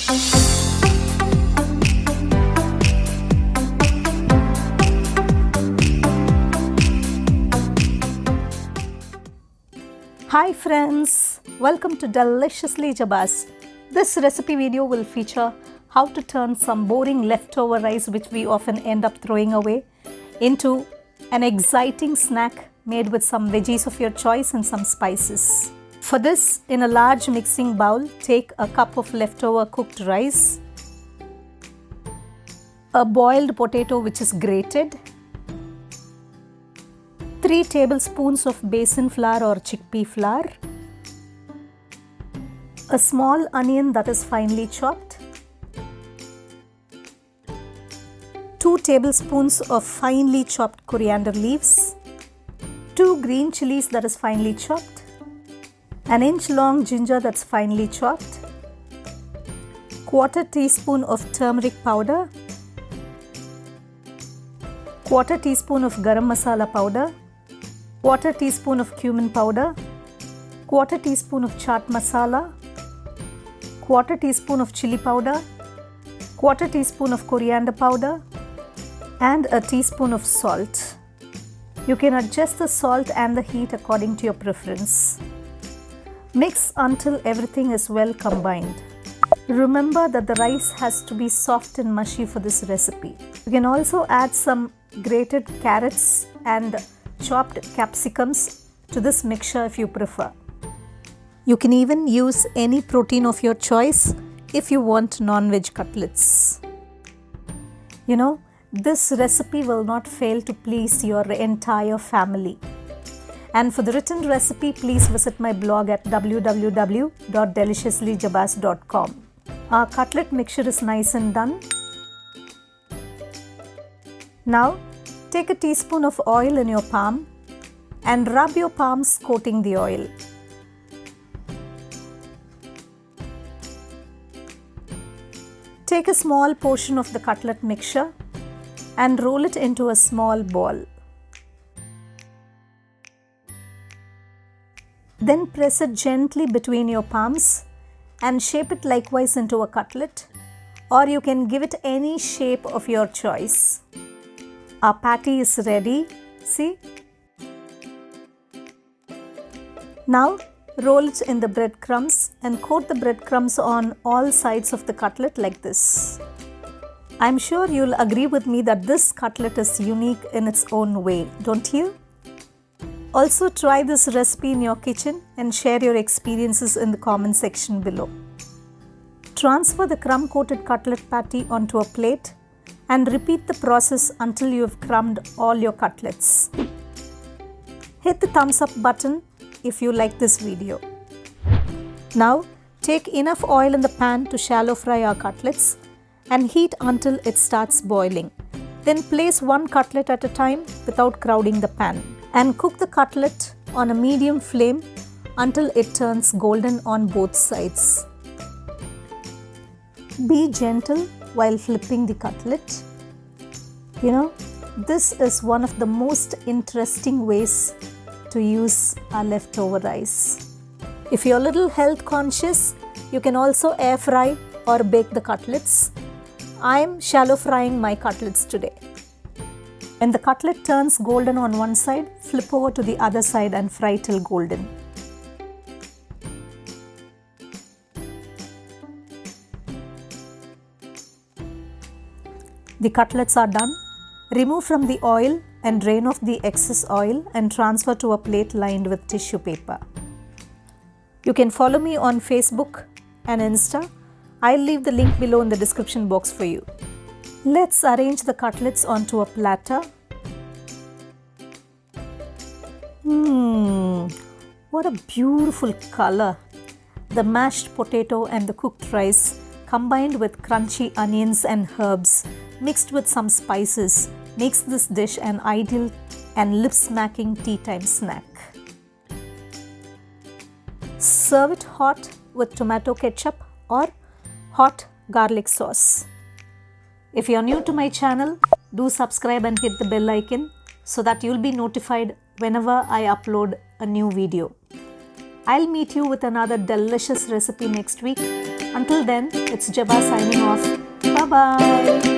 Hi friends, welcome to Deliciously Jeba's. This recipe video will feature how to turn some boring leftover rice, which we often end up throwing away, into an exciting snack made with some veggies of your choice and some spices. For this, in a large mixing bowl, take a cup of leftover cooked rice, a boiled potato which is grated, 3 tablespoons of basin flour or chickpea flour, a small onion that is finely chopped, 2 tablespoons of finely chopped coriander leaves, 2 green chilies that is finely chopped, an inch long ginger that's finely chopped, 1/4 teaspoon of turmeric powder, 1/4 teaspoon of garam masala powder, 1/4 teaspoon of cumin powder, 1/4 teaspoon of chaat masala, 1/4 teaspoon of chili powder, 1/4 teaspoon of coriander powder, and a teaspoon of salt. You can adjust the salt and the heat according to your preference. Mix until everything is well combined. Remember that the rice has to be soft and mushy for this recipe. You can also add some grated carrots and chopped capsicums to this mixture if you prefer. You can even use any protein of your choice if you want non-veg cutlets. You know, this recipe will not fail to please your entire family. And for the written recipe, please visit my blog at www.deliciouslyjebas.com. Our cutlet mixture is nice and done. Now, take a teaspoon of oil in your palm and rub your palms coating the oil. Take a small portion of the cutlet mixture and roll it into a small ball. Then press it gently between your palms and shape it likewise into a cutlet, or you can give it any shape of your choice. Our patty is ready. See? Now roll it in the breadcrumbs and coat the breadcrumbs on all sides of the cutlet like this. I'm sure you'll agree with me that this cutlet is unique in its own way, don't you? Also try this recipe in your kitchen and share your experiences in the comment section below. Transfer the crumb-coated cutlet patty onto a plate and repeat the process until you have crumbed all your cutlets. Hit the thumbs up button if you like this video. Now take enough oil in the pan to shallow fry our cutlets and heat until it starts boiling. Then place one cutlet at a time without crowding the pan and cook the cutlet on a medium flame until it turns golden on both sides. Be gentle while flipping the cutlet. You know, this is one of the most interesting ways to use our leftover rice. If you're a little health conscious, you can also air fry or bake the cutlets. I'm shallow frying my cutlets today. When the cutlet turns golden on one side, flip over to the other side and fry till golden. The cutlets are done. Remove from the oil and drain off the excess oil and transfer to a plate lined with tissue paper. You can follow me on Facebook and Insta. I'll leave the link below in the description box for you. Let's arrange the cutlets onto a platter. What a beautiful color! The mashed potato and the cooked rice combined with crunchy onions and herbs mixed with some spices makes this dish an ideal and lip-smacking tea time snack. Serve it hot with tomato ketchup or hot garlic sauce. If you are new to my channel, do subscribe and hit the bell icon so that you'll be notified whenever I upload a new video. I'll meet you with another delicious recipe next week. Until then, it's Jeba signing off. Bye-bye.